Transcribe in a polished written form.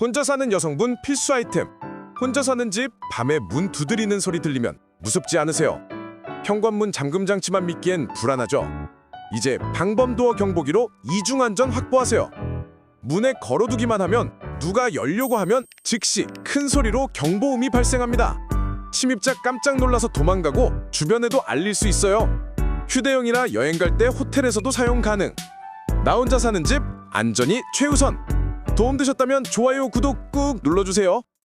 혼자 사는 여성분 필수 아이템. 혼자 사는 집 밤에 문 두드리는 소리 들리면 무섭지 않으세요? 현관문 잠금 장치만 믿기엔 불안하죠? 이제 방범도어 경보기로 이중안전 확보하세요. 문에 걸어두기만 하면 누가 열려고 하면 즉시 큰 소리로 경보음이 발생합니다. 침입자 깜짝 놀라서 도망가고 주변에도 알릴 수 있어요. 휴대용이나 여행 갈 때 호텔에서도 사용 가능. 나 혼자 사는 집 안전이 최우선. 도움되셨다면 좋아요, 구독 꾹 눌러주세요.